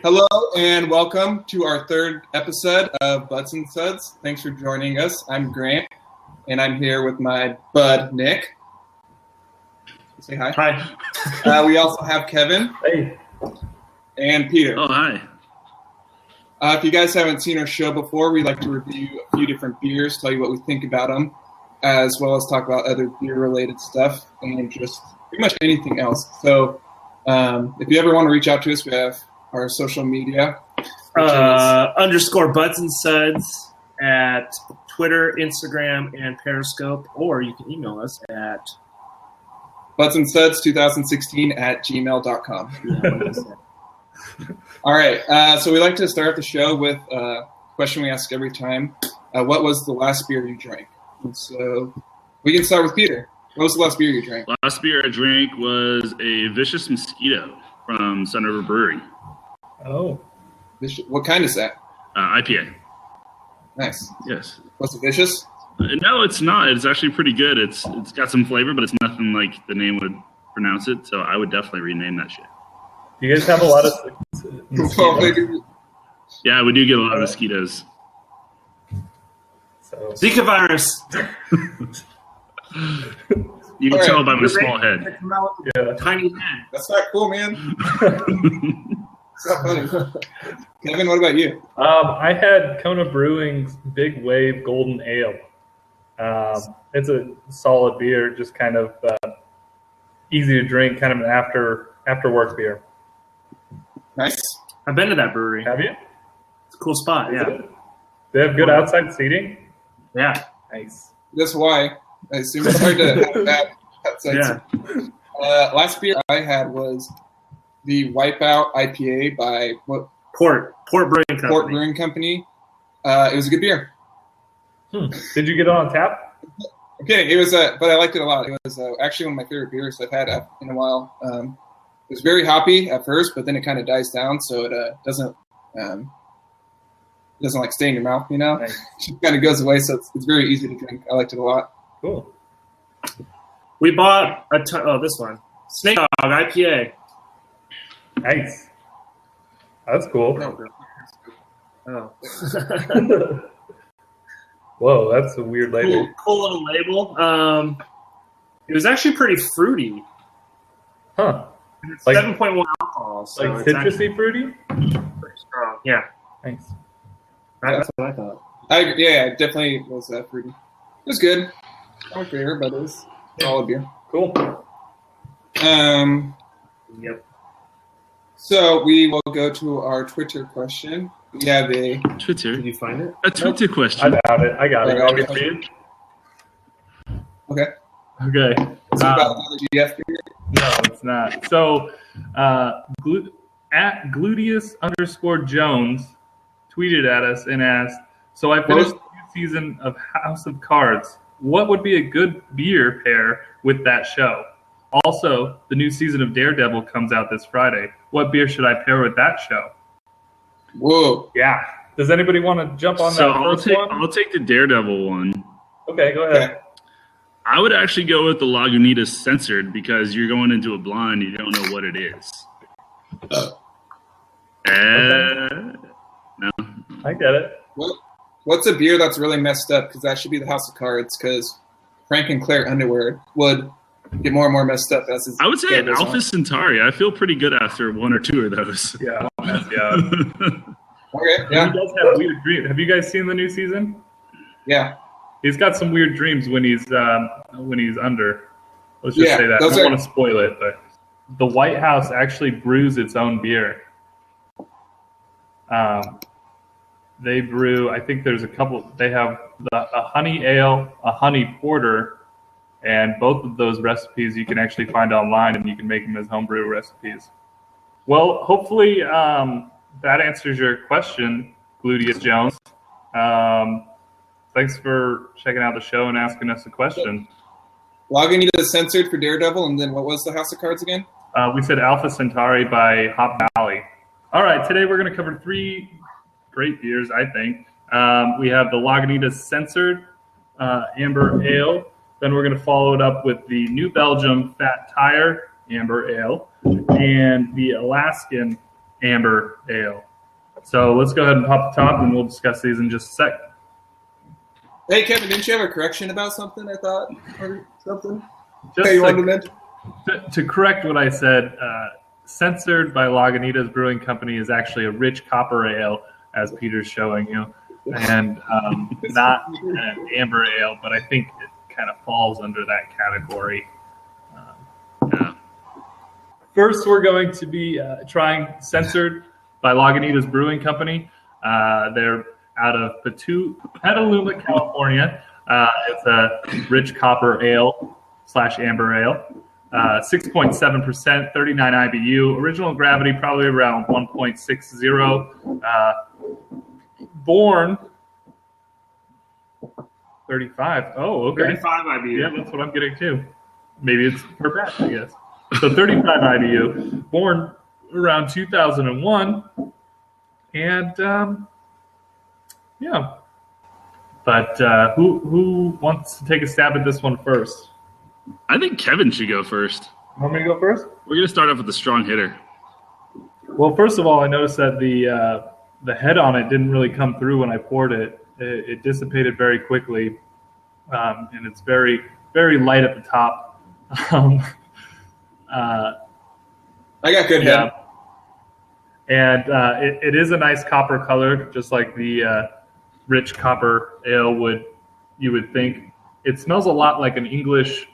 Hello and welcome to our third episode of Buds&Suds. Thanks for joining us. I'm Grant, and I'm here with my bud, Nick. Say hi. Hi. We also have Kevan. Hey. And Peter. Oh, hi. If you guys haven't seen our show before, we like to review a few different beers, tell you what we think about them, as well as talk about other beer-related stuff and just pretty much anything else. So if you ever want to reach out to us, we have our social media. _ Buds&Suds at Twitter, Instagram, and Periscope, or you can email us at budsandsuds2016@gmail.com. All right, so we like to start the show with a question we ask every time. What was the last beer you drank? And so we can start with Peter. What was the last beer you drank? Last beer I drank was a Vicious Mosquito from Censored Brewing. Oh. What kind is that? IPA. Nice. Yes. Was it vicious? No, it's not. It's actually pretty good. It's got some flavor, but it's nothing like the name would pronounce it. So I would definitely rename that shit. You guys have a lot of Yeah, we do get a lot of mosquitoes. So. Zika virus. You can tell by my small head. Yeah. Tiny head. That's not cool, man. It's not funny. Kevan, what about you? I had Kona Brewing's Big Wave Golden Ale. It's a solid beer, just kind of easy to drink, kind of an after work beer. Nice. I've been to that brewery. Have you? It's a cool spot, yeah. They have good outside seating? Yeah. Nice. That's why. I assume it's hard to have that outside. Yeah. Last beer I had was the Wipeout IPA by Port Brewing Company. Port Brewing Company. It was a good beer. Did you get it on tap? Okay, it was, but I liked it a lot. It was actually one of my favorite beers I've had in a while. It was very hoppy at first, but then it kind of dies down, so it doesn't like stay in your mouth, you know. Nice. It kind of goes away, so it's very easy to drink. I liked it a lot. Cool. We bought this one. Snake Dog IPA. Nice. That's cool. Oh. Whoa, that's a weird label. Cool little label. It was actually pretty fruity. Huh. It's Like 7.1 alcohol. So like it's citrusy fruity? pretty strong. Yeah. Nice. That's what I thought. Yeah, it definitely was fruity. It was good. Not my favorite, but it was a solid beer. Cool. Yep. So we will go to our Twitter question. We have a Twitter? Did you find it? A Twitter question. I got it. Okay. Want me to see it? Okay. Okay. Is it about another GF beer? No, it's not. So, at Gluteus_Jones tweeted at us and asked, so I finished the new season of House of Cards. What would be a good beer pair with that show? Also, the new season of Daredevil comes out this Friday. What beer should I pair with that show? Whoa. Yeah. Does anybody want to jump on So that first one? I'll take the Daredevil one. Okay, go ahead. Okay. I would actually go with the Lagunitas Censored because you're going into a blind, you don't know what it is. No. I get it. What's a beer that's really messed up? Because that should be the House of Cards. Because Frank and Claire underwear would get more and more messed up as I would say an Alpha Centauri. I feel pretty good after one or two of those. Yeah. Okay. Yeah. Yeah. He does have weird dreams. Have you guys seen the new season? Yeah. He's got some weird dreams when he's under. Let's just say that. I those don't are- want to spoil it, but the White House actually brews its own beer. They brew. I think there's a couple. They have a honey ale, a honey porter, and both of those recipes you can actually find online, and you can make them as homebrew recipes. Well, hopefully that answers your question, Gluteus Jones. Thanks for checking out the show and asking us a question. Lagunitas Censored for Daredevil, and then what was the House of Cards again? We said Alpha Centauri by Hop Valley. All right, today we're going to cover 3 great beers, I think. We have the Lagunitas Censored Amber Ale. Then we're going to follow it up with the New Belgium Fat Tire Amber Ale and the Alaskan amber ale. So let's go ahead and pop the top, and we'll discuss these in just a sec. Hey, Kevin, didn't you have a correction about something, I thought? Or something? Just Hey, you wanted to mention? to correct what I said, Censored by Lagunitas Brewing Company is actually a rich copper ale, as Peter's showing you, and not an amber ale, but I think it kind of falls under that category. Yeah. First, we're going to be trying Censored by Lagunitas Brewing Company. They're out of Petaluma, California. It's a rich copper ale / amber ale. 6.7%, 39 IBU. Original gravity probably around 1.60. Born 35. Oh, okay. 35 IBU. Yeah, that's what I'm getting too. Maybe it's per batch, I guess. So 35 IBU. Born around 2001. And, yeah. But who wants to take a stab at this one first? I think Kevin should go first. Want me to go first? We're going to start off with the strong hitter. Well, first of all, I noticed that the head on it didn't really come through when I poured it. It dissipated very quickly, and it's very, very light at the top. I got good head. And it is a nice copper color, just like the rich copper ale you would think. It smells a lot like an English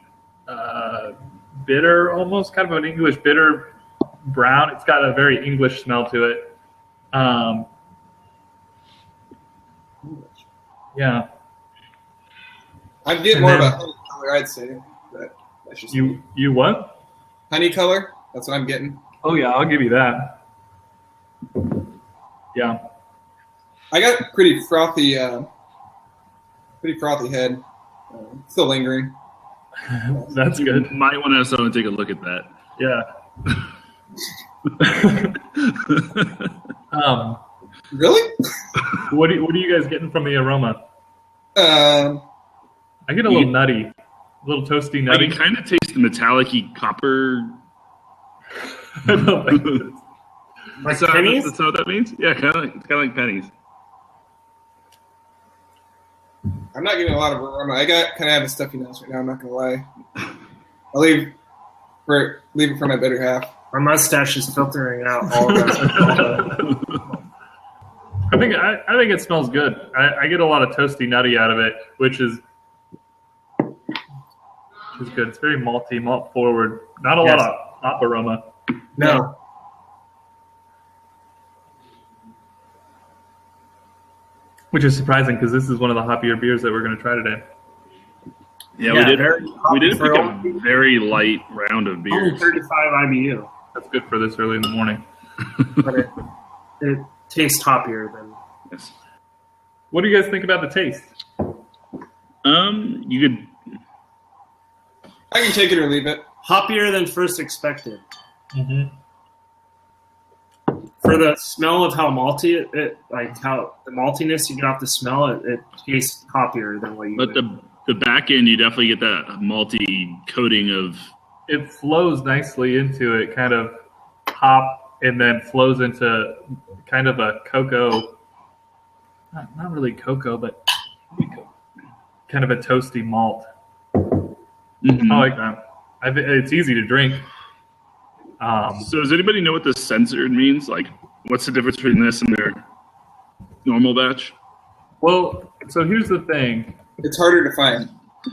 bitter, almost kind of an English bitter brown. It's got a very English smell to it. Yeah. I'm getting more of a honey color, I'd say. But that's just You what? honey color. That's what I'm getting. Oh yeah, I'll give you that. Yeah. I got pretty frothy head. Still lingering. That's good. Might want to have someone take a look at that. Yeah. Really? What are you guys getting from the aroma? Um, I get a little nutty, a little toasty I nutty. can kind of taste the metallic-y copper. Like pennies? That's what that means? Yeah, kind of like pennies. I'm not getting a lot of aroma. I got kind of have a stuffy nose right now. I'm not gonna lie. I'll leave it for my better half. My mustache is filtering out all of that. I think it smells good. I get a lot of toasty nutty out of it, which is good. It's very malty, malt forward. Not a lot of hop aroma. No. Which is surprising because this is one of the hoppier beers that we're going to try today. Yeah, Yeah, we did for pick all- a very light round of Only beers. 35 IBU. That's good for this early in the morning. But it tastes hoppier than. Yes. What do you guys think about the taste? You could. I can take it or leave it. Hoppier than first expected. Mm-hmm. For the smell of how malty it like how the maltiness you get off the smell, it tastes hoppier than what you But would. the back end, you definitely get that malty coating of. It flows nicely into it, kind of hop, and then flows into kind of a cocoa. Not really cocoa, but kind of a toasty malt. Mhm. I like that. It's easy to drink. So does anybody know what the censored means? Like, what's the difference between this and their normal batch? Well, so here's the thing. It's harder to find.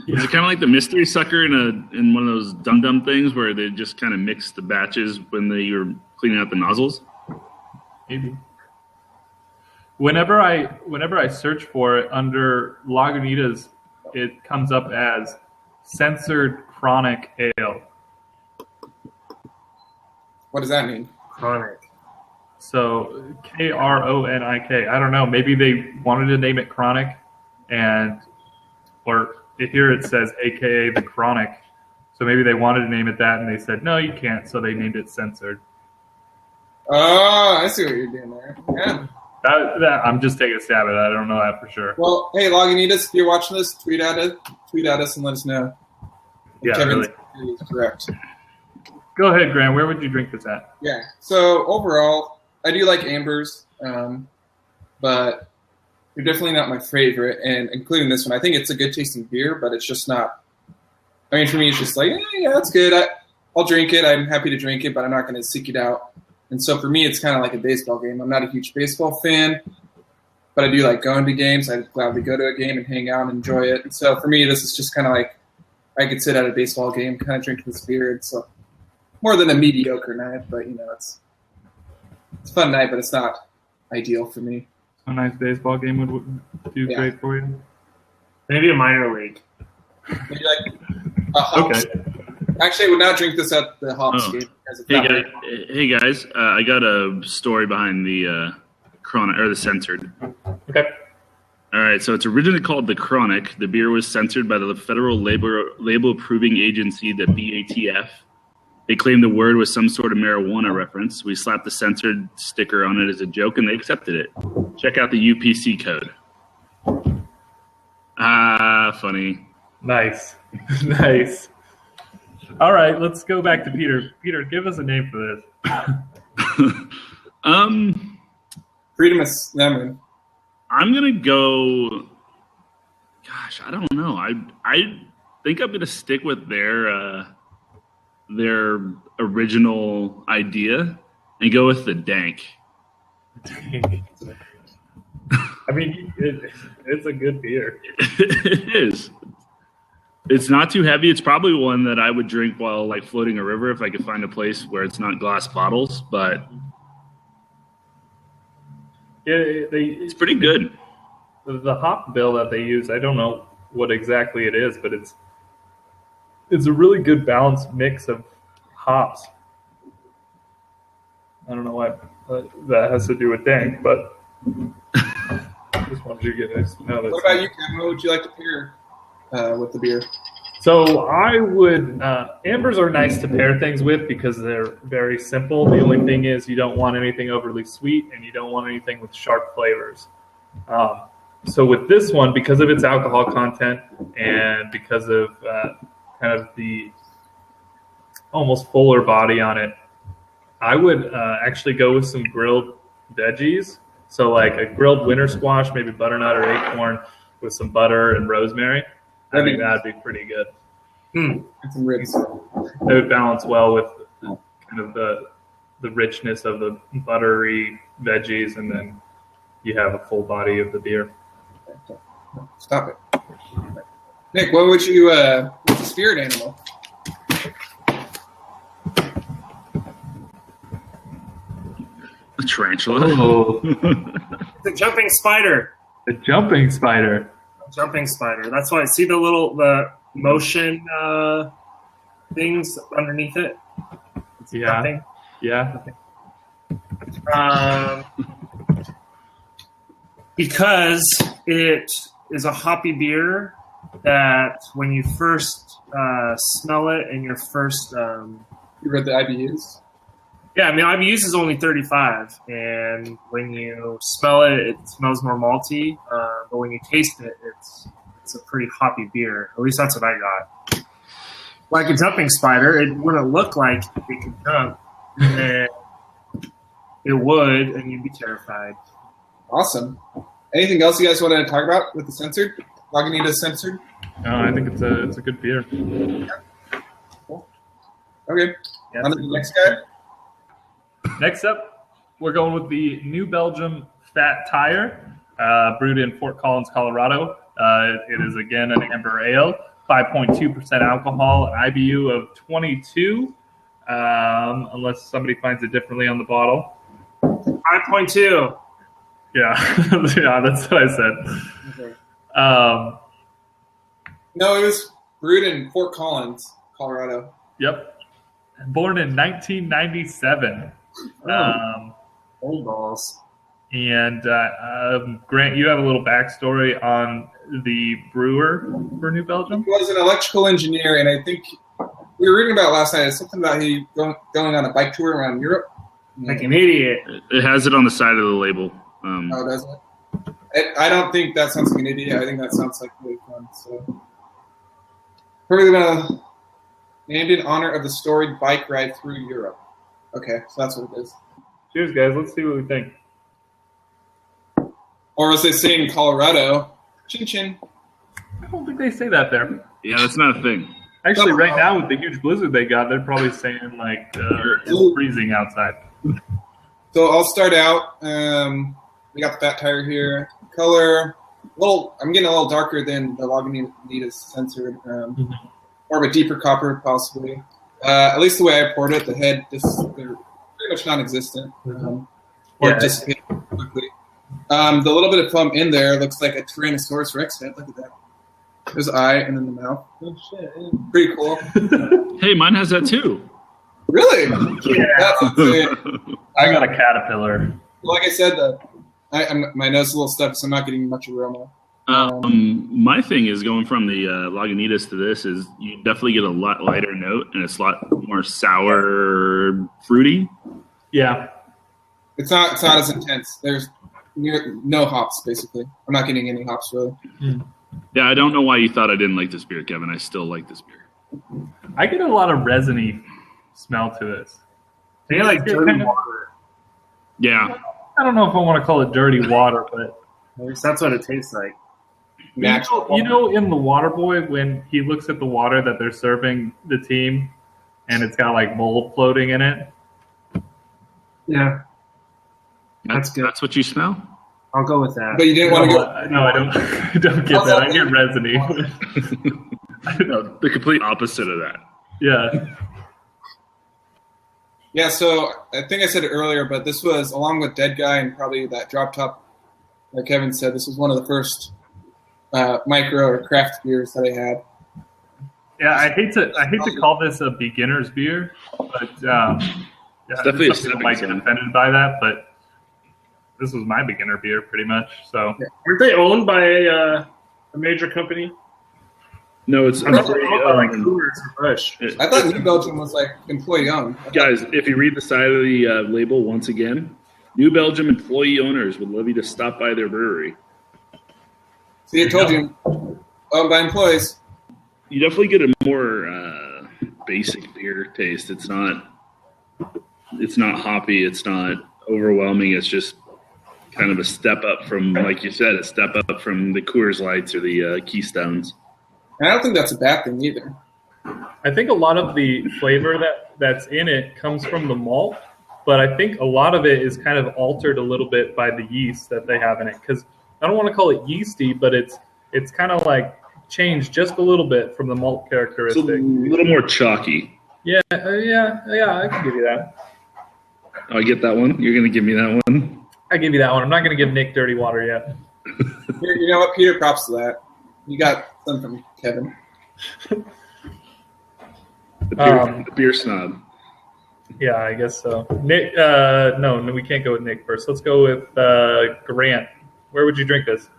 Is it kind of like the mystery sucker in one of those dum-dum things where they just kind of mix the batches when you're cleaning out the nozzles? Maybe. Whenever I search for it under Lagunitas, it comes up as Censored Chronic Ale. What does that mean? Chronic. So Kronik. I don't know. Maybe they wanted to name it Chronic, or here it says AKA the Chronic. So maybe they wanted to name it that, and they said no, you can't. So they named it Censored. Oh, I see what you're doing there. Yeah. That I'm just taking a stab at it. I don't know that for sure. Well, hey, Lagunitas, if you're watching this, tweet at us and let us know. Yeah, Kevin's really. is correct. Go ahead, Graham. Where would you drink this at? Yeah. So overall, I do like ambers, but they're definitely not my favorite, and including this one. I think it's a good tasting beer, but it's just not. I mean, for me, it's just like, yeah, that's good. I'll drink it. I'm happy to drink it, but I'm not going to seek it out. And so for me, it's kind of like a baseball game. I'm not a huge baseball fan, but I do like going to games. I'd gladly go to a game and hang out and enjoy it. And so for me, this is just kind of like I could sit at a baseball game, kind of drink this beer. It's more than a mediocre night, but it's a fun night, but it's not ideal for me. A nice baseball game would do great for you. Maybe a minor league. Maybe like a Hops. Okay. Actually, I would not drink this at the Hops game. Hey guys, I got a story behind the Chronic or the Censored. Okay. All right, so it's originally called the Chronic. The beer was censored by the Federal Label Approving Agency, the BATF. They claimed the word was some sort of marijuana reference. We slapped the censored sticker on it as a joke, and they accepted it. Check out the UPC code. Funny. Nice. Nice. All right, let's go back to Peter. Peter, give us a name for this. Freedom of Lemon. I'm gonna go. Gosh, I don't know. I think I'm gonna stick with their original idea and go with the dank. I mean, it's a good beer. It is. It's not too heavy. It's probably one that I would drink while like floating a river if I could find a place where it's not glass bottles. But it's pretty good. The hop bill that they use, I don't know what exactly it is, but it's a really good balanced mix of hops. I don't know what that has to do with dank, but I just wanted to get it. What about you, Kevan? What would you like to pair with the beer? So I would, ambers are nice to pair things with because they're very simple. The only thing is you don't want anything overly sweet and you don't want anything with sharp flavors. So with this one, because of its alcohol content and because of kind of the almost fuller body on it, I would actually go with some grilled veggies. So like a grilled winter squash, maybe butternut or acorn with some butter and rosemary. I think that'd be pretty good. And some ribs. It would balance well with kind of the richness of the buttery veggies, and then you have a full body of the beer. Stop it. Nick, what would you, what's a spirit animal? A tarantula. Oh. The jumping spider. The jumping spider. Jumping spider. That's why I see the motion things underneath it. It's jumping. Yeah. Because it is a hoppy beer that when you first smell it and your first you read the IBUs? Yeah, I mean, IBUs is only 35, and when you smell it, it smells more malty. But when you taste it, it's a pretty hoppy beer. At least that's what I got. Like a jumping spider, it wouldn't look like it could jump, and it would, and you'd be terrified. Awesome. Anything else you guys want to talk about with the Censored? Lagunitas Censored? No, I think it's a good beer. Yeah. Cool. Okay. Yeah, on to the next guy. Next up, we're going with the New Belgium Fat Tire, brewed in Fort Collins, Colorado. It is, again, an amber ale, 5.2% alcohol, an IBU of 22, unless somebody finds it differently on the bottle. 5.2. Yeah, yeah, that's what I said. Okay. No, it was brewed in Fort Collins, Colorado. Yep. Born in 1997. Old balls. And Grant, you have a little backstory on the brewer for New Belgium? He was an electrical engineer, and I think we were reading about last night. It's something about he going on a bike tour around Europe. Like an idiot. It has it on the side of the label. Oh, does it? I don't think that sounds like an idiot. I think that sounds like really fun. So, probably gonna named in honor of the storied bike ride through Europe. Okay, so that's what it is. Cheers, guys. Let's see what we think. Or as they say in Colorado, chin chin. I don't think they say that there. Yeah, that's not a thing. Actually, right now with the huge blizzard they got, they're probably saying like it's freezing outside. So I'll start out. We got the fat tire here. Color, I'm getting a little darker than the Lagunitas Censored. More of a deeper copper, possibly. At least the way I poured it, the head, they're pretty much non-existent. Or dissipated quickly. The little bit of foam in there looks like a Tyrannosaurus Rex head. Look at that. There's an eye and then the mouth. Oh, shit. Pretty cool. Hey, mine has that too. Really? Yeah. That's insane. I got a caterpillar. Like I said, my nose is a little stuffed, so I'm not getting much aroma. My thing is going from the Lagunitas to this is you definitely get a lot lighter note and it's a lot more sour, fruity. Yeah. It's not as intense. There's no hops, basically. I'm not getting any hops, really. Yeah, I don't know why you thought I didn't like this beer, Kevin. I still like this beer. I get a lot of resiny smell to this. They get like dirty water. Yeah. I don't know if I want to call it dirty water, but At least that's what it tastes like. you know in the Water Boy when he looks at the water that they're serving the team and it's got like mold floating in it? Yeah. That's good. That's what you smell? I'll go with that. But you didn't want to go. No, I don't. I don't get that. I get resiny. No, the complete opposite of that. Yeah. Yeah, so I think I said it earlier, but this was, along with Dead Guy and probably that Drop Top, like Kevin said, this was one of the first micro or craft beers that I had. Yeah, I hate to call this a beginner's beer, but It's definitely a some people might get offended by that, but this was my beginner beer pretty much. So Weren't they owned by a major company? No, it's I thought they were owned by like Coors or Busch. I thought New Belgium was like employee owned. Guys, if you read the side of the label once again, New Belgium employee owners would love you to stop by their brewery. See, I told you, owned by employees. You definitely get a more basic beer taste. It's not hoppy. It's not overwhelming. It's just kind of a step up from, like you said, a step up from the Coors Lights or the Keystones. And I don't think that's a bad thing either. I think a lot of the flavor that's in it comes from the malt, but I think a lot of it is kind of altered a little bit by the yeast that they have in it. Because I don't want to call it yeasty, but it's kind of like changed just a little bit from the malt characteristic. It's a little more chalky. Yeah, I can give you that. Oh, I get that one. You're going to give me that one? I give you that one. I'm not going to give Nick dirty water yet. You know what, Peter? Props to that. You got something from Kevin. The beer snob. Yeah, I guess so. Nick, no, we can't go with Nick first. Let's go with Grant. Where would you drink this?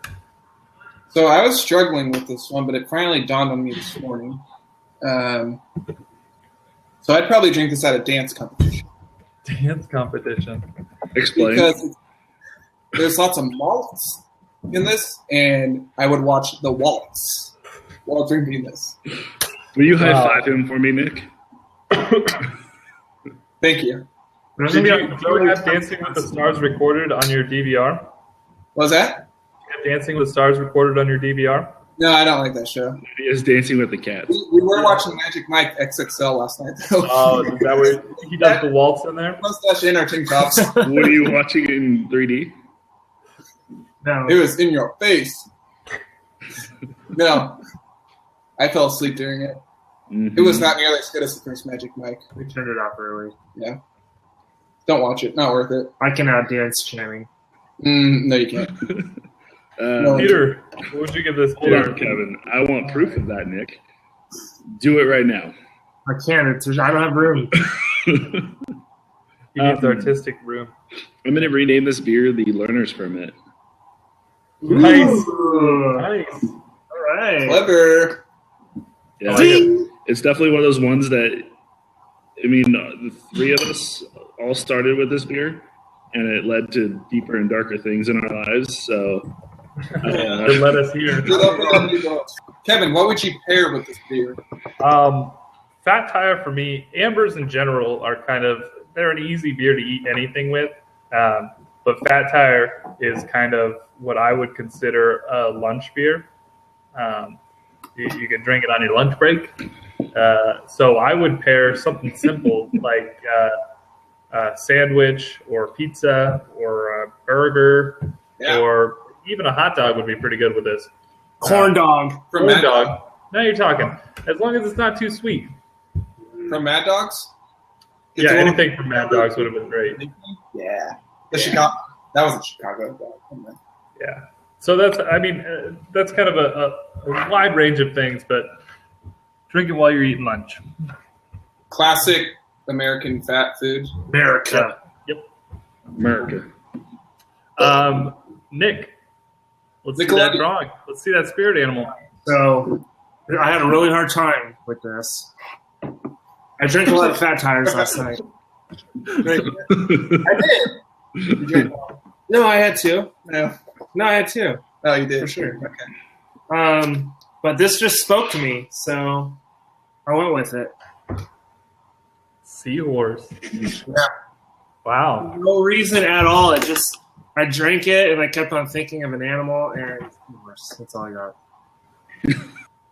So I was struggling with this one, but it finally dawned on me this morning. So I'd probably drink this at a dance competition. Dance competition. Explain. Because there's lots of malts in this, and I would watch the waltz while drinking this. Will you high-five him for me, Nick? Thank you. Do you have Dancing with the Stars recorded on your DVR? What was that? Dancing with the Stars recorded on your DVR? No, I don't like that show. He is Dancing with the Cats. We were watching Magic Mike XXL last night, though. Oh, is that where he does the waltz in there? Mustache in our tank tops. What are you watching in 3D? No. It was in your face. No. I fell asleep during it. Mm-hmm. It was not nearly as good as the first Magic Mike. We turned it off early. Yeah. Don't watch it. Not worth it. I can dance jamming. No, you can't. No. Peter, what would you give this Hold beer? on, Kevin. I want proof of that, Nick. Do it right now. I can't. I don't have room. He needs artistic room. I'm going to rename this beer the Learner's Permit. Nice. Ooh. Nice. All right. Clever. Yeah, I like it. It's definitely one of those ones that, I mean, the three of us all started with this beer, and it led to deeper and darker things in our lives. So, It led us here. Kevin, what would you pair with this beer? Fat Tire for me, ambers in general are they're an easy beer to eat anything with. But Fat Tire is kind of what I would consider a lunch beer. You can drink it on your lunch break. So I would pair something simple like a sandwich or pizza or a burger or even a hot dog would be pretty good with this. Corn dog. From Corn Mad dog. Now you're talking. As long as it's not too sweet. From Mad Dogs? Yeah, anything from Mad Dogs would have been great. Yeah. Chicago. That was a Chicago dog. Yeah. So that's kind of a wide range of things, but drink it while you're eating lunch. Classic American fat food. America. Yep. America. Nick, let's see that drawing. Let's see that spirit animal. So I had a really hard time with this. I drank a lot of Fat Tires last night. I did. No, I had two. No, I had two. Oh, you did? For sure. Okay. But this just spoke to me, so I went with it. Seahorse. Yeah. Wow. No reason at all. I drank it and I kept on thinking of an animal, and that's all I got.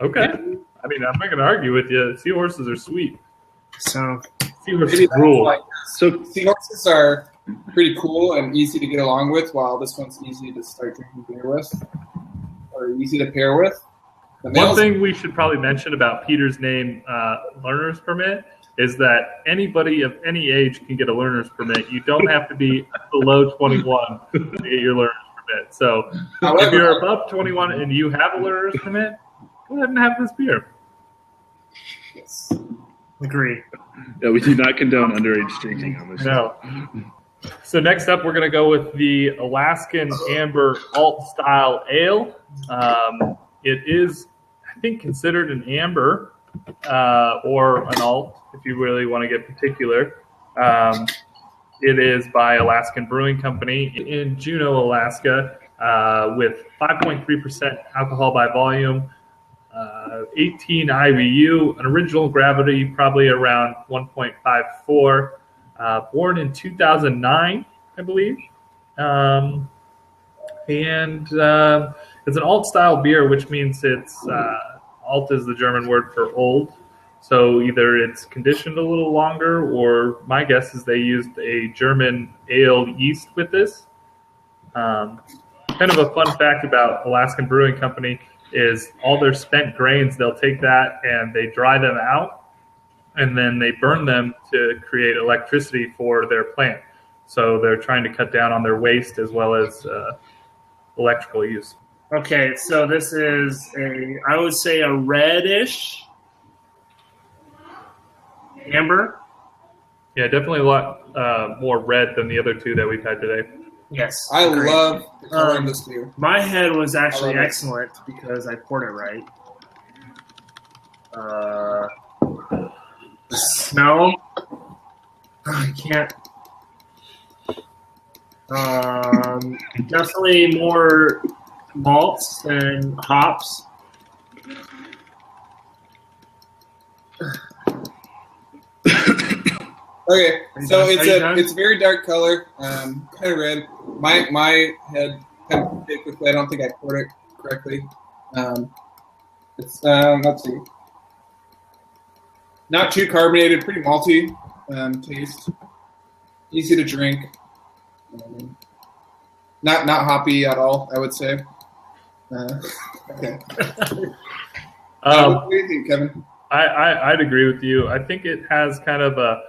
Okay. I mean, I'm not going to argue with you. Seahorses are sweet. So Seahorses rule. So seahorses are pretty cool and easy to get along with, while this one's easy to start drinking beer with, or easy to pair with. One thing we should probably mention about Peter's name, learner's permit, is that anybody of any age can get a learner's permit. You don't have to be below 21 to get your learner's permit. So if you're above 21 and you have a learner's permit, go ahead and have this beer. Yes. agree. Yeah, we do not condone underage drinking on this. No. So next up, we're going to go with the Alaskan Amber Alt Style Ale. It is, I think, considered an amber or an alt, if you really want to get particular. It is by Alaskan Brewing Company in Juneau, Alaska, with 5.3% alcohol by volume, 18 IBU, an original gravity probably around 1.54. Born in 2009, I believe. And it's an alt-style beer, which means it's alt is the German word for old. So either it's conditioned a little longer, or my guess is they used a German ale yeast with this. Kind of a fun fact about Alaskan Brewing Company is all their spent grains, they'll take that and they dry them out, and then they burn them to create electricity for their plant. So they're trying to cut down on their waste as well as electrical use. Okay, so this is I would say a reddish amber. Yeah, definitely a lot more red than the other two that we've had today. Yes. I agreed. love the color of this beer. My head was actually I love it. excellent because I poured it right. The smell, I can't. Definitely more malts than hops. Okay, so Are you done? it's a very dark color, kind of red. My head kind of hit quickly. I don't think I poured it correctly. It's let's see, not too carbonated, pretty malty taste, easy to drink. Not hoppy at all, I would say. Okay. What do you think, Kevin? I'd agree with you. I think it has kind of a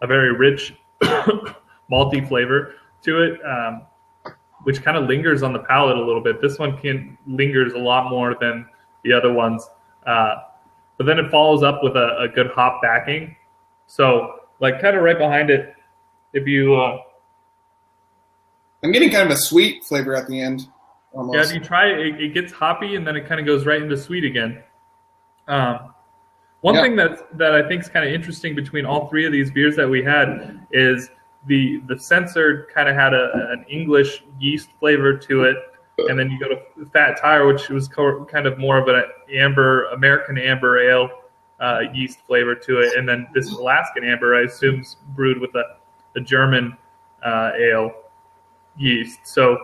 very rich malty flavor to it, which kind of lingers on the palate a little bit. This one lingers a lot more than the other ones. But then it follows up with a good hop backing. So, like, kind of right behind it, if you... I'm getting kind of a sweet flavor at the end. Almost. Yeah, if you try it, it gets hoppy, and then it kind of goes right into sweet again. One thing that I think is kind of interesting between all three of these beers that we had is the Censored kind of had an English yeast flavor to it, and then you go to Fat Tire, which was kind of more of an American amber ale yeast flavor to it, and then this Alaskan amber, I assume, is brewed with a German ale. yeast. So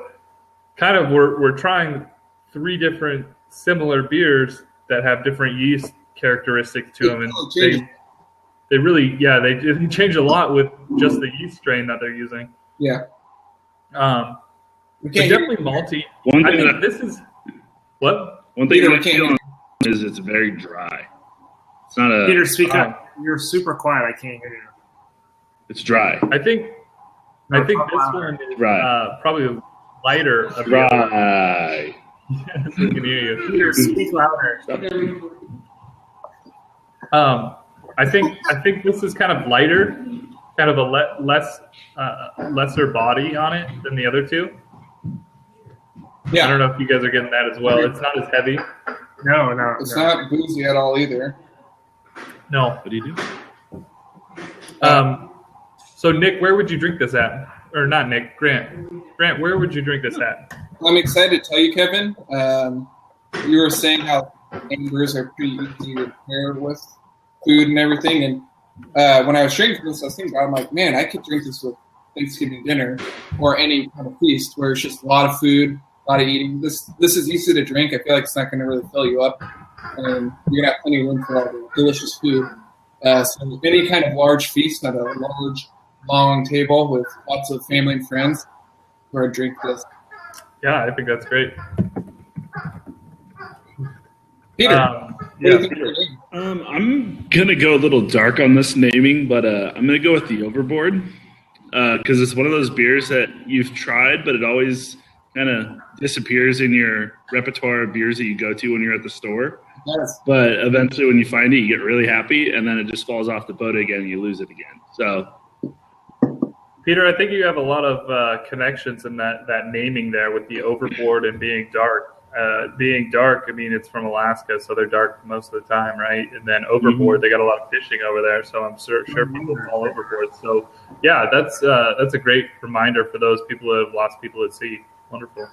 kind of we're trying 3 different similar beers that have different yeast characteristics to them, and they really they change a lot with just the yeast strain that they're using. Yeah. Definitely malty. One I thing think this is what? One thing I feel is it's very dry. It's not a Peter, speak up. You're super quiet. I can't hear you. It's dry. I think this one is probably lighter. Dry. Yes, we can hear you. Peter, speak louder. I think this is kind of lighter, kind of a lesser body on it than the other 2. Yeah. I don't know if you guys are getting that as well. It's not as heavy. No. It's not boozy at all either. No. What do you do? So Nick, where would you drink this at? Or not Nick, Grant. Grant, where would you drink this at? I'm excited to tell you, Kevin. You were saying how brews are pretty easy to pair with food and everything. And when I was drinking this, I was thinking, I'm like, man, I could drink this with Thanksgiving dinner or any kind of feast where it's just a lot of food, a lot of eating. This is easy to drink. I feel like it's not going to really fill you up. And you're going to have plenty of room for all the delicious food. So any kind of large feast at a large, long table with lots of family and friends where I drink this. Yeah, I think that's great. Peter, what do you think Peter. I'm gonna go a little dark on this naming, but I'm gonna go with the Overboard because it's one of those beers that you've tried, but it always kind of disappears in your repertoire of beers that you go to when you're at the store. Yes. But eventually, when you find it, you get really happy, and then it just falls off the boat again, and you lose it again. So, Peter, I think you have a lot of connections in that naming there with the Overboard and being dark. Being dark, I mean, it's from Alaska, so they're dark most of the time, right? And then Overboard, they got a lot of fishing over there, so I'm sure people fall overboard. So, yeah, that's a great reminder for those people who have lost people at sea. Wonderful.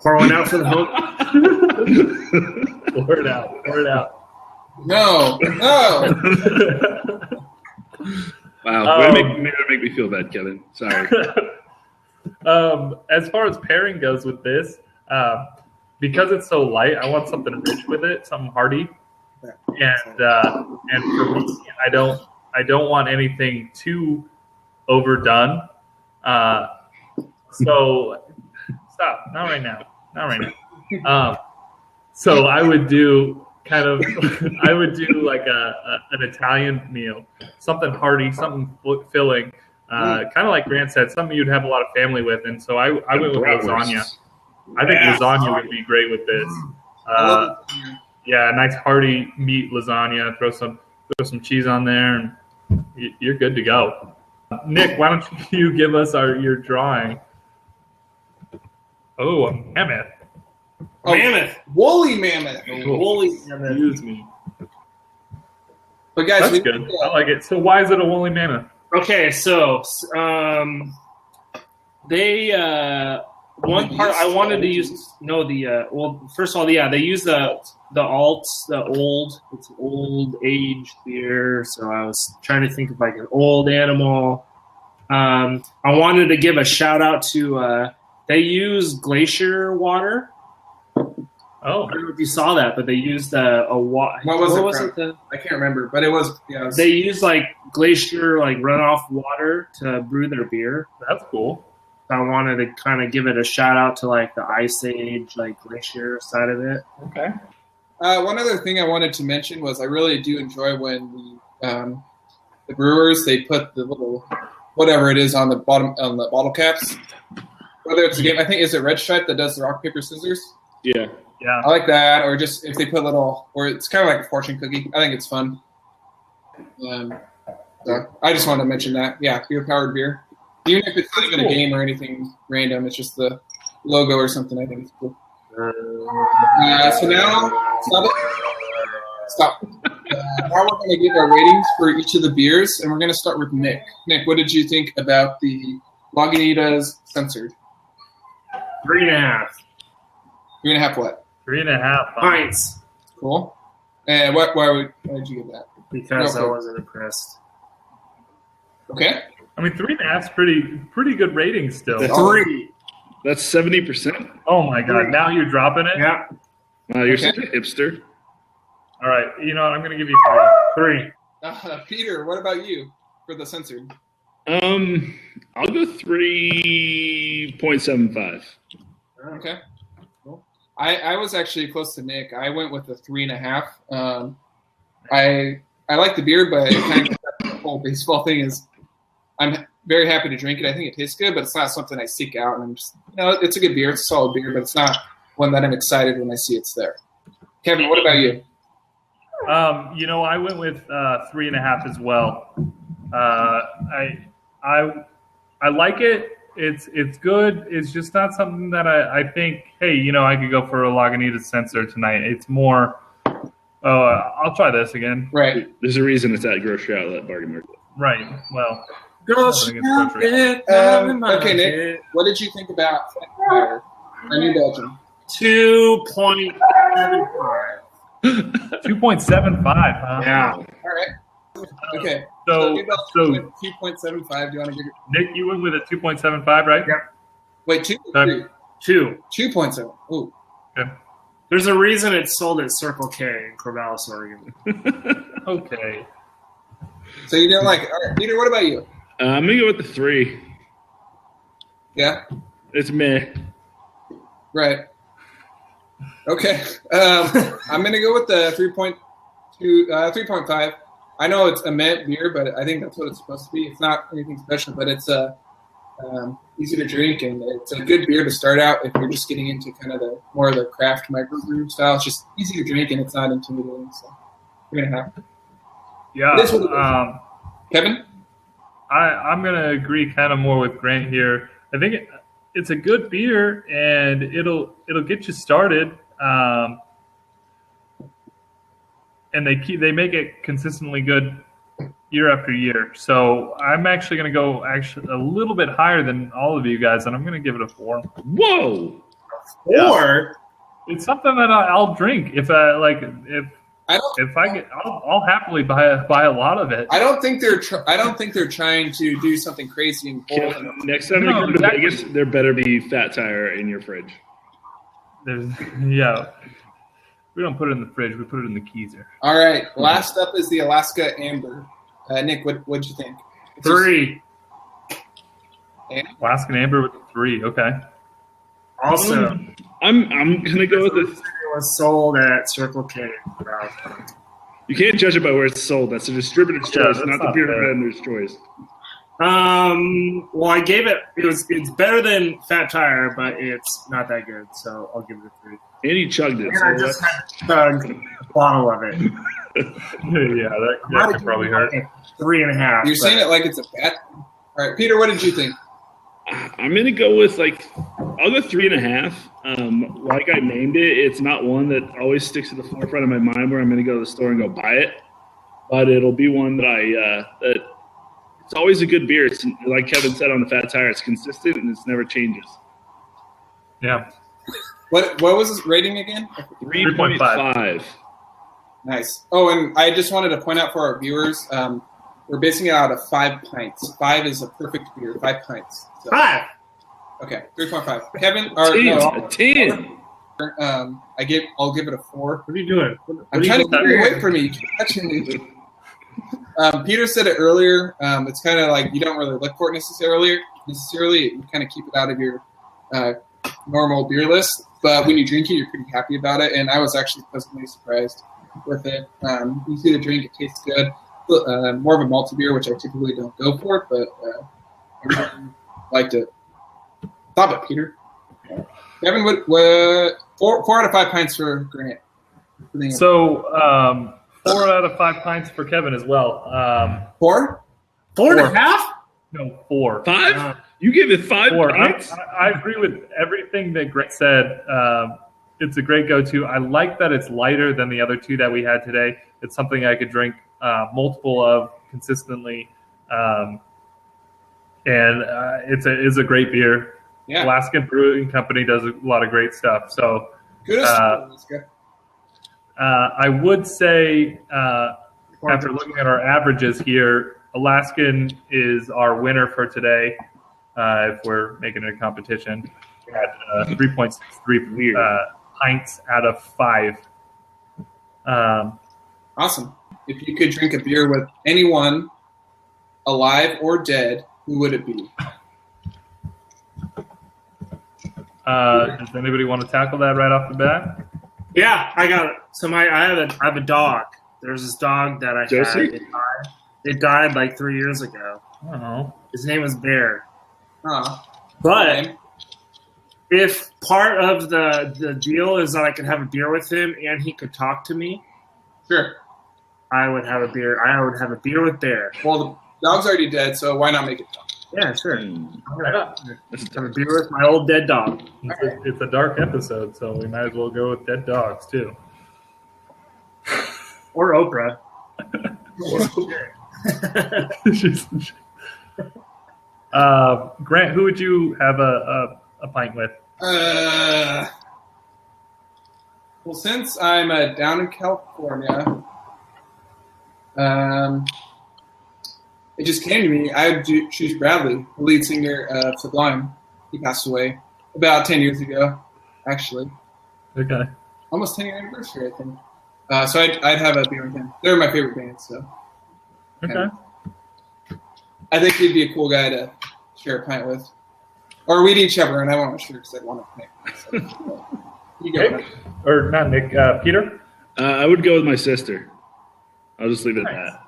Pour one out for the hope. Pour it out. No. wow, way to make me feel bad, Kevin. Sorry. As far as pairing goes with this, because it's so light, I want something rich with it, something hearty, and for me, I don't want anything too overdone. So stop, not right now. So I would do like an Italian meal, something hearty, something filling. Kind of like Grant said, something you'd have a lot of family with, and so I went with lasagna. I think lasagna would be great with this. Yeah, nice hearty meat lasagna. Throw some cheese on there, and you're good to go. Nick, why don't you give us your drawing? Oh, a mammoth. Mammoth. Woolly mammoth. Woolly mammoth. Excuse me. But guys, That's good. I like it. So why is it a woolly mammoth? Okay, so they one part I wanted to use first of all, they use the alts, it's old aged beer, so I was trying to think of like an old animal. I wanted to give a shout out to they use glacier water. Oh, I don't know if you saw that, but they used what was it? I can't remember, but it was. Yeah, they used like glacier, like runoff water to brew their beer. that's cool. I wanted to kind of give it a shout out to like the Ice Age, like glacier side of it. Okay. One other thing I wanted to mention was I really do enjoy when the brewers they put the little whatever it is on the bottle caps. Whether it's a game, I think is it Red Stripe that does the rock paper scissors. Yeah. Yeah. I like that, or just if they put little, or it's kind of like a fortune cookie. I think it's fun. So I just wanted to mention that. Yeah, beer-powered beer. Even if it's not even a game or anything random, it's just the logo or something. I think it's cool. So now, stop. Now we're going to give our ratings for each of the beers, and we're going to start with Nick. Nick, what did you think about the Lagunitas Censored? 3.5. 3.5 what? 3.5 pints. Cool. And why did you give that? Because No, I wasn't impressed. Okay. I mean, 3.5 is pretty good rating still. The 3. That's 70%. Oh my God! Now you're dropping it. Yeah. You're such a hipster. All right. You know what? I'm going to give you 3. 3. Peter, what about you for the censored? I'll go 3.75. Okay. Cool. I was actually close to Nick. I went with a 3.5. I like the beer, but kind of the whole baseball thing is I'm very happy to drink it. I think it tastes good, but it's not something I seek out. And I'm just, it's a good beer. It's a solid beer, but it's not one that I'm excited when I see it's there. Kevin, what about you? I went with 3.5 as well. I like it. It's good. It's just not something that I think, hey, I could go for a Lagunitas Censored tonight. It's more, I'll try this again. Right. There's a reason it's at grocery outlet bargain market. Right. Well, Grocery outlet. Okay, Nick, what did you think about Fire or New Belgium? 2.75. 2.75, huh? Yeah. All right. Okay. So New Belgium 2.75. Do you want to give it? Nick, you went with a 2.75, right? Yep. Wait, 2 or 3? 2. 2.7. Ooh. Okay. There's a reason it's sold at Circle K in Corvallis, Oregon. Okay. So you didn't like it. All right, Peter, what about you? I'm going to go with the 3. Yeah? It's meh. Right. Okay. I'm going to go with the 3.5. I know it's a mint beer, but I think that's what it's supposed to be. It's not anything special, but it's easy to drink, and it's a good beer to start out if you're just getting into kind of more of the craft microbrew style. It's just easy to drink, and it's not intimidating. So 3.5. Yeah. It is what it is. Kevin? I'm going to agree kind of more with Grant here. I think it's a good beer, and it'll get you started. And they make it consistently good year after year. So I'm actually going to go a little bit higher than all of you guys, and I'm going to give it a 4. Whoa! 4? Yeah. It's something that I'll drink if I'll happily buy a lot of it. I don't think they're trying to do something crazy and bold. Next time they come to Vegas, there better be Fat Tire in your fridge. Yeah. We don't put it in the fridge. We put it in the keezer. All right. Last up is the Alaska Amber. Nick, what'd you think? 3. Alaskan Amber with a 3. Okay. Also, I'm gonna go with the. it was sold at Circle K. You can't judge it by where it's sold. That's the distributor's choice, not the beer vendor's choice. Well, I gave it's better than Fat Tire, but it's not that good, so I'll give it a 3. And he chugged it. And I just had to chug a bottle of it. Yeah, that could probably hurt. 3.5. You're saying it like it's a bad. All right, Peter, what did you think? I'm gonna go with I'll go 3.5. Like I named it, it's not one that always sticks to the forefront of my mind where I'm gonna go to the store and go buy it, but it'll be one that that it's always a good beer. It's like Kevin said on the Fat Tire, it's consistent and it never changes. Yeah. What was his rating again? 3.5. Nice. Oh, and I just wanted to point out for our viewers, we're basing it out of 5 pints. 5 is a perfect beer. 5 pints. So, 5. Okay, 3.5. Kevin, A 10. I'll give it a 4. What are you doing? I'm trying to keep you away from me. You keep touching me. Peter said it earlier. It's kind of like you don't really look for it necessarily. You kind of keep it out of your normal beer list. But when you drink it, you're pretty happy about it. And I was actually pleasantly surprised with it. Easy to drink. It tastes good. More of a malty beer, which I typically don't go for, but I liked it. Stop it, Peter. Kevin, what 4 out of 5 pints for Grant? So 4 out of 5 pints for Kevin as well. 4? 4.5? No, 4. 5? You give it 5 4. pints? I agree with everything that Grant said. It's a great go-to. I like that it's lighter than the other 2 that we had today. It's something I could drink multiple of consistently, and it's a great beer. Yeah. Alaskan Brewing Company does a lot of great stuff. So Kudos to Alaska. I would say after looking at our averages here, Alaskan is our winner for today. If we're making it a competition, at 3.63 pints out of 5. Awesome. If you could drink a beer with anyone, alive or dead, who would it be? Does anybody want to tackle that right off the bat? Yeah, I got it. So I have a dog. There's this dog that I Josie? had. It died like 3 years ago. Oh, His name was Bear. Oh, But if part of the deal is that I could have a beer with him and he could talk to me, sure. I would have a beer. I would have a beer with Bear. Well, the dog's already dead, so why not make it talk? Yeah, sure. why not? Have a beer with my old dead dog. It's a dark episode, so we might as well go with dead dogs too. Or Oprah. Grant, who would you have a pint with? Well, since I'm down in California, it just came to me. I would choose Bradley, the lead singer of Sublime. He passed away about 10 years ago, actually. Okay. Almost 10-year anniversary, I think. So I'd have a beer with him. They're my favorite band, so. Okay. I think he'd be a cool guy to share a pint with. Or we'd each have one. I won't share because I'd want to pint. So, you go. Nick? Or not Nick, Peter? I would go with my sister. I'll just leave it at Nice. that.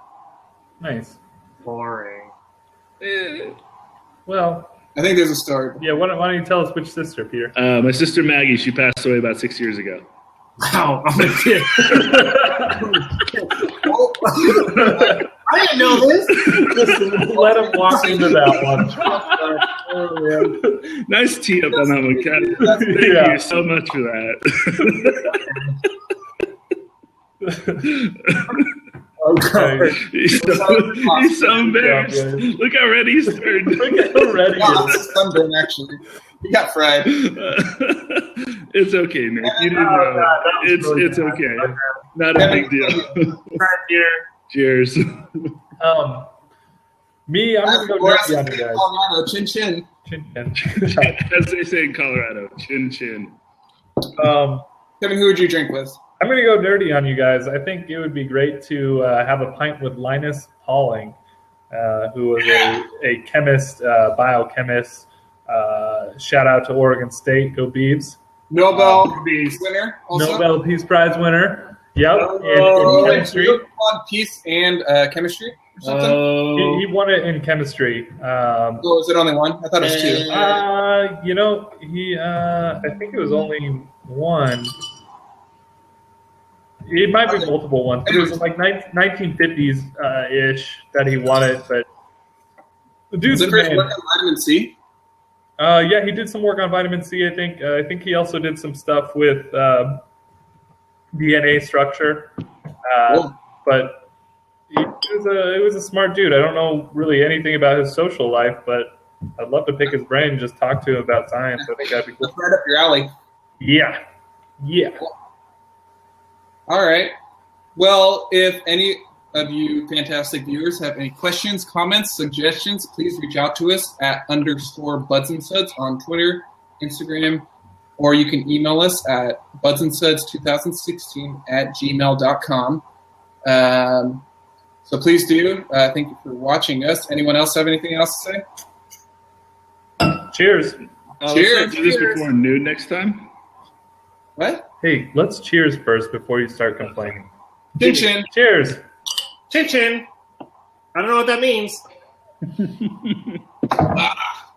Nice. Boring. Well, I think there's a story. yeah, why don't you tell us which sister, Peter? My sister Maggie, she passed away about 6 years ago. Wow, I'm a kid. I didn't know this. Let him walk into that one. Nice tee up on that one, Kat. Thank Yeah. you so much for that. Okay. He's so embarrassed. Yeah, man. Look how red he's turned. Look at how red he Wow, is. this is sunburn, actually. He got fried. It's okay, Nick. You didn't know. It's okay. Not a big deal. Right here. Cheers. Me, I'm going to go dirty on you guys. Colorado, chin chin. Chin chin. As they say in Colorado, chin chin. Kevin, who would you drink with? I'm going to go dirty on you guys. I think it would be great to have a pint with Linus Pauling, who was a chemist, biochemist. Shout out to Oregon State. Go Beavs. Nobel winner. Also. Nobel Peace Prize winner. Yep. In chemistry. He won peace and chemistry or something? He won it in chemistry. Was it only one? I thought it was two. I think it was only one. It might be multiple ones. It was like 1950s ish that he won it, but the dude's Was it for his work on vitamin C? yeah, he did some work on vitamin C. I think he also did some stuff with DNA structure. But he was a smart dude. I don't know really anything about his social life, but I'd love to pick his brain and just talk to him about science. I think that'd be cool. That's right up your alley. Yeah. All right. Well, if any of you fantastic viewers have any questions, comments, suggestions, please reach out to us at _Buds&Suds on Twitter, Instagram, or you can email us at budsandsuds2016@gmail.com. So please do. Thank you for watching us. Anyone else have anything else to say? Cheers. Cheers. Let's do this before noon next time. What? Hey, let's cheers first before you start complaining. Chin chin. Cheers. Chin chin. I don't know what that means. Ah.